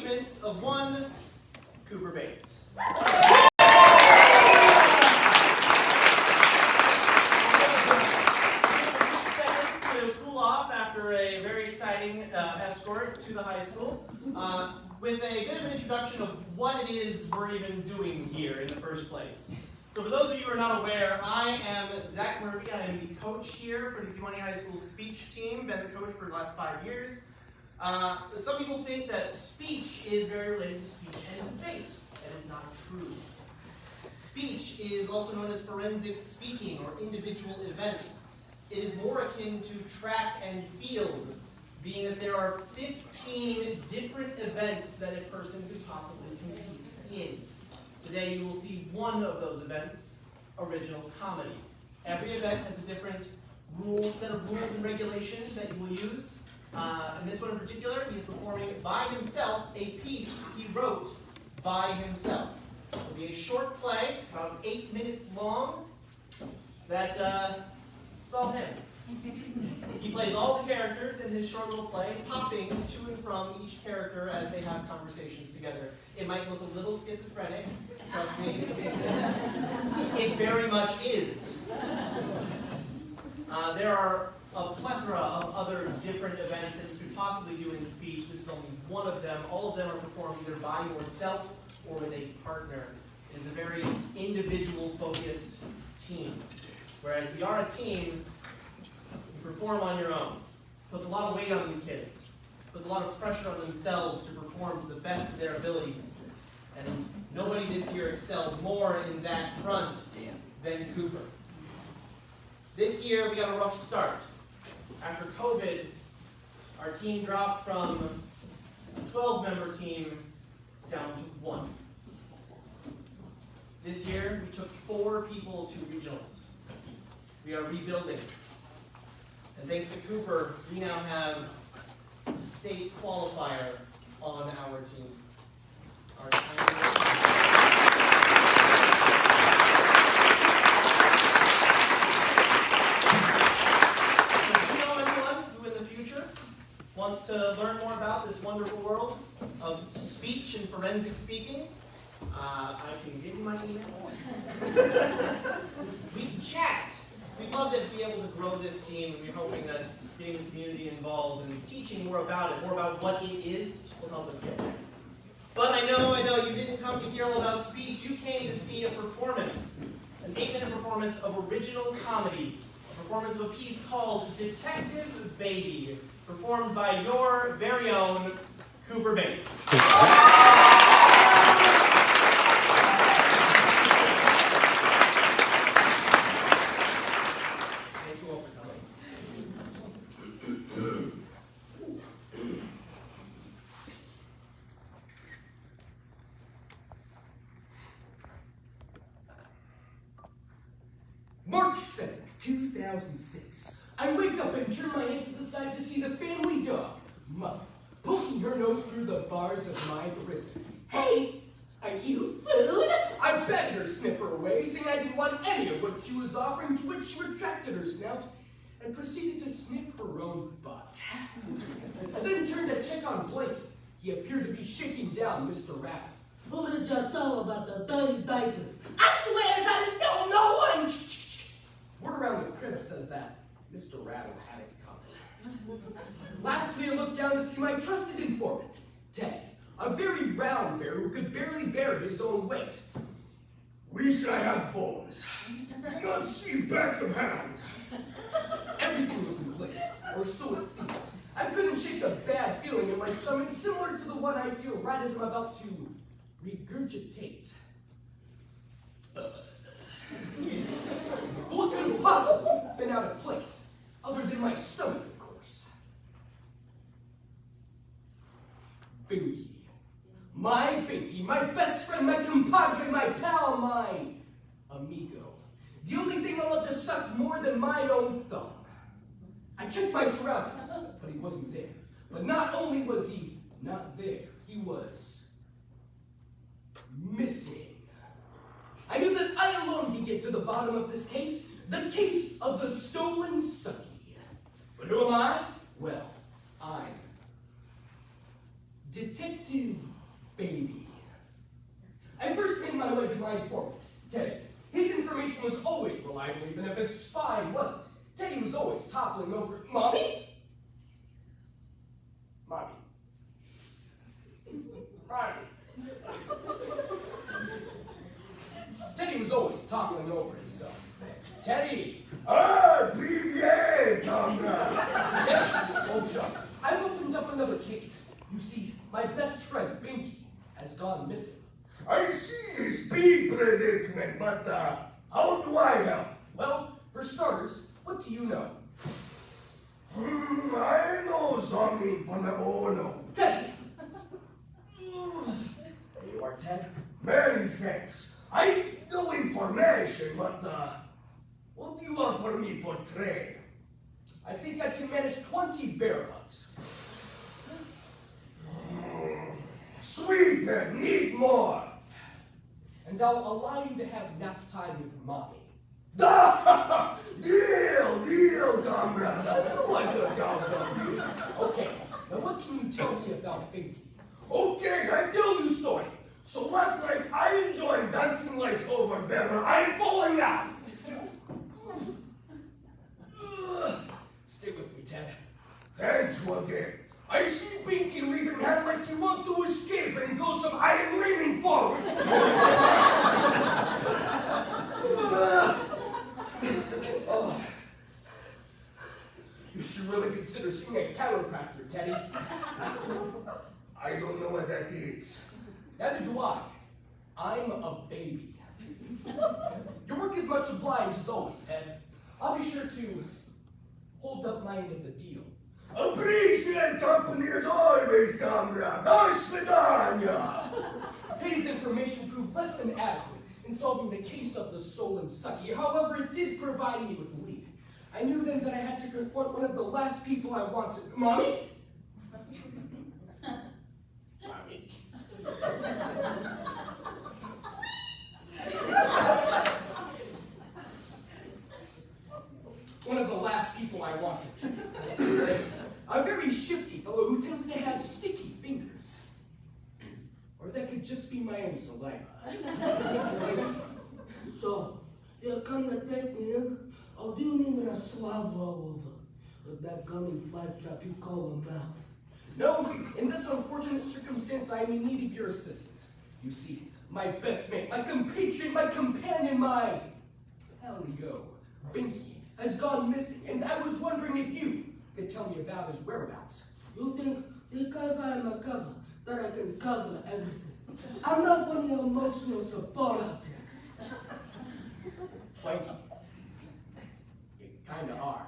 achievements of one Cooper Bates. To cool off after a very exciting escort to the high school, with a bit of an introduction of what it is we're even doing here in the first place. So for those of you who are not aware, I am Zach Murphy. I am the coach here for the Kewanee High School speech team. Been the coach for the last 5 years. Some people think that speech is very related to speech and debate. That is not true. Speech is also known as forensic speaking or individual events. It is more akin to track and field, being that there are 15 different events that a person could possibly compete in. Today you will see one of those events, original comedy. Every event has a different set of rules and regulations that you will use. In this one in particular, he's performing by himself a piece he wrote by himself. It will be a short play, about 8 minutes long, that it's all him. He plays all the characters in his short little play, hopping to and from each character as they have conversations together. It might look a little schizophrenic, trust me. It very much is. There are a plethora of other different events that you could possibly do in speech. This is only one of them. All of them are performed either by yourself or with a partner. It is a very individual-focused team. Whereas we are a team, you perform on your own. Puts a lot of weight on these kids. Puts a lot of pressure on themselves to perform to the best of their abilities. And nobody this year excelled more in that front than Cooper. This year we got a rough start. After COVID, our team dropped from a 12-member team down to 1. This year we took 4 people to regionals. We are rebuilding. And thanks to Cooper, we now have a state qualifier on our team. Our if you know anyone who in the future wants to learn more about this wonderful world of speech and forensic speaking, I can give you my email. We can chat. We'd love to be able to grow this team, and we're hoping that getting the community involved and teaching more about what it is, will help us get there. But I know, you didn't come to hear all about speech. You came to see a performance, an 8-minute performance of original comedy, a performance of a piece called Detective Baby, performed by your very own Cooper Bates. March 7th, 2006. I wake up and turn my head to the side to see the family dog, Mother, poking her nose through the bars of my prison. Hey, are you food? I begged her sniff her away, saying I didn't want any of what she was offering, to which she retracted her snout and proceeded to sniff her own butt. I then turned to check on Blake. He appeared to be shaking down Mr. Rabbit. Who did you tell about the dirty diapers? I swear I didn't tell no one! Word around the crib says that Mr. Rabbit had it covered. Lastly, I looked down to see my trusted informant, Ted, a very round bear who could barely bear his own weight. Wish I had bones. Not see back of hand. Everything was in place, or so it seemed. I couldn't shake a bad feeling in my stomach, similar to the one I feel right as I'm about to regurgitate. What could have possibly been out of place, other than my stomach, of course? Binky. My Binky, my best friend, my compadre, my pal, my amigo. The only thing I love to suck more than my own thumb. I checked my surroundings, but he wasn't there. But not only was he not there, he was missing. I knew that I alone could get to the bottom of this case, the case of the stolen sucky. But who am I? Well, I'm Detective baby. I first made my way to my informant, Teddy. His information was always reliable, even if his spy wasn't. Teddy was always toppling over. Mommy? Mommy. Mommy. Teddy was always toppling over himself. Teddy! Ah, привет, comrade! Teddy, old Chuck, I've opened up another case. You see, my best friend, Binky, has gone missing. I see his big predicament, but how do I help? Well, for starters, what do you know? I know something from the no. Teddy! There you are, Ted. Many thanks. I know information, but what do you offer me for trade? I think I can manage 20 bear hugs. Sweet, need more. And I'll allow you to have nap time with Mommy. Deal, comrade. I know I could count on you. Okay, now what can you tell me about Binky? Okay, I tell you story. So last night I enjoyed dancing lights over there. I'm falling out. Stay with me, Ted. Thank you again. I see Binky leaving hand like you want to escape and goes of I am leaning forward. Oh. You should really consider seeing a chiropractor, Teddy. I don't know what that is. Neither do I. I'm a baby. Your work is much obliged as always, Ted. I'll be sure to hold up my end of the deal. Appreciate company as always, comrade. До свидания. Teddy's information proved less than adequate in solving the case of the stolen sucky. However, it did provide me with a lead. I knew then that I had to confront one of the last people I wanted. Mommy? Mommy. One of the last people I wanted. A very shifty fellow who tends to have sticky fingers. Or that could just be my own saliva. So, you're gonna take me in? Or do you need me to swab all over? With that gummy flat trap you call a mouth? No, in this unfortunate circumstance, I am in need of your assistance. You see, my best mate, my compatriot, my companion, my Helio, Binky, has gone missing, and I was wondering if you could tell me about his whereabouts. You think because I am a cover that I can cover everything? I'm not one of your emotional support objects. Binky, you kinda are.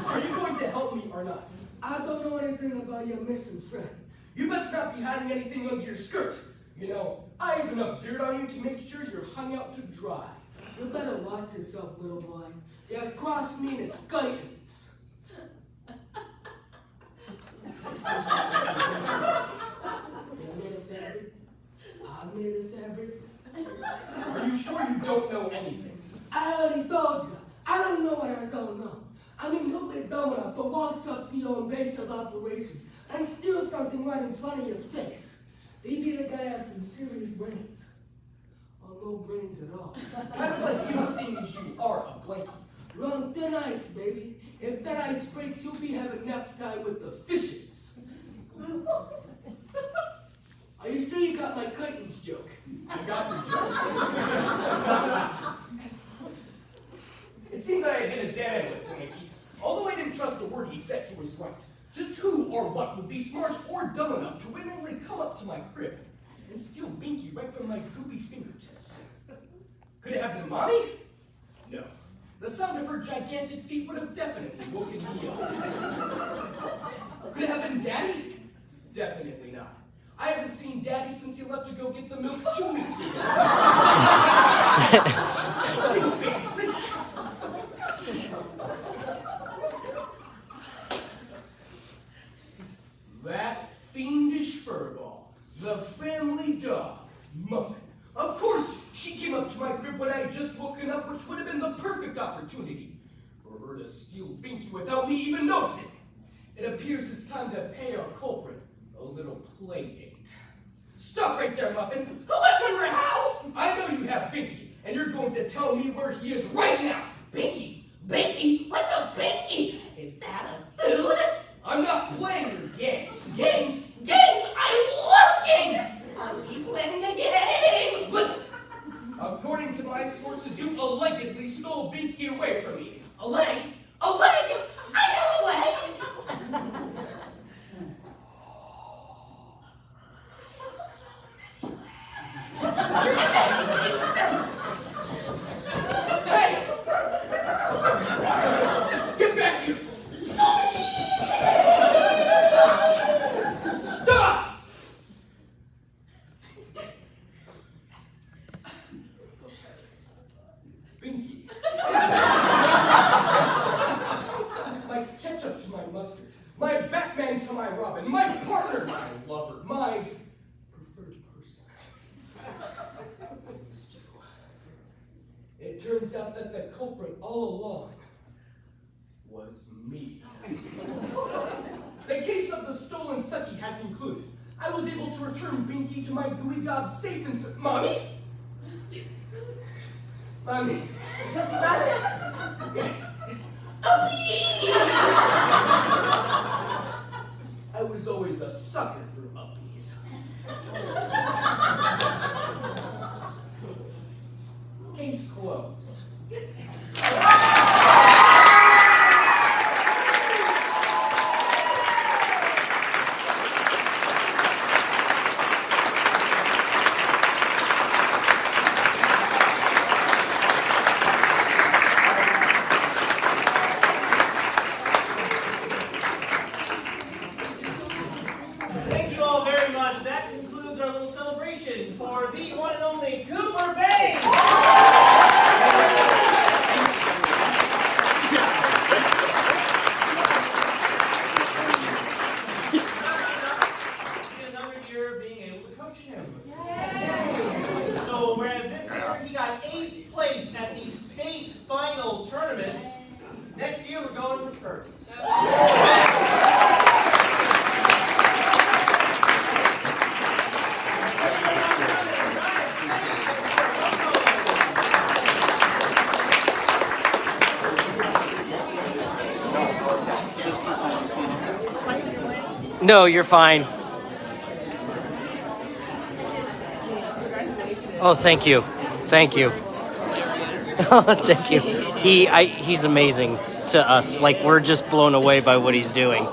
Are you going to help me or not? I don't know anything about your missing friend. You must not be hiding anything under your skirt. You know, I have enough dirt on you to make sure you're hung out to dry. You better watch yourself, little boy. You cross me and it's guidance. You made a fabric? I made a fabric. Are you sure you don't know anything? I already told you. I don't know what I don't know. I mean, you'll be dumb enough to walk up to your base of operation and steal something right in front of your face. Maybe the guy has some serious brains. Or no brains at all. Kind of like you, seeing as you are a blankie. Run thin ice, baby. If that ice breaks, you'll be having nap time with the fishes. Are you sure you got my curtains joke? I got the joke. It seemed that I had hit a dead end with Blanky. Although I didn't trust the word he said, he was right. Just who or what would be smart or dumb enough to willingly come up to my crib and steal Binky right from my goopy fingertips? Could it have been Mommy? No. The sound of her gigantic feet would have definitely woken me up. Could it have been Daddy? Definitely not. I haven't seen Daddy since he left to go get the milk 2 weeks ago. That fiendish furball, the family dog, Muffin. Of course, she came up to my crib when I had just woken up, which would have been the perfect opportunity for her to steal Binky without me even noticing. It appears it's time to pay our culprit a little play date. Stop right there, Muffin. Who let Winter how? I know you have Binky, and you're going to tell me where he is right now. Binky? Binky? What's a binky? Is that a food? I'm not playing your games. Games? Games? I love games! Are we playing a game? Listen, according to my sources, you allegedly stole Binky away from me. A leg? A leg? I have a leg! Hey! Get back here! Stop! Binky. My ketchup to my mustard. My Batman to my Robin. My partner, my lover. My preferred person. These two. It turns out that the culprit all along was me. The case of the stolen Sucky had concluded. I was able to return Binky to my gooey gob safe and sound. Mommy? Mommy? I was always a sucker for uppies. Case closed. Thank you all very much. That concludes our little celebration for the one and only Cooper Bay. Another year of being able to coach him. So whereas this year he got 8th place at the state final tournament, next year we're going for first. No, you're fine. Oh, thank you. Thank you. Thank you. He's amazing to us. Like, we're just blown away by what he's doing.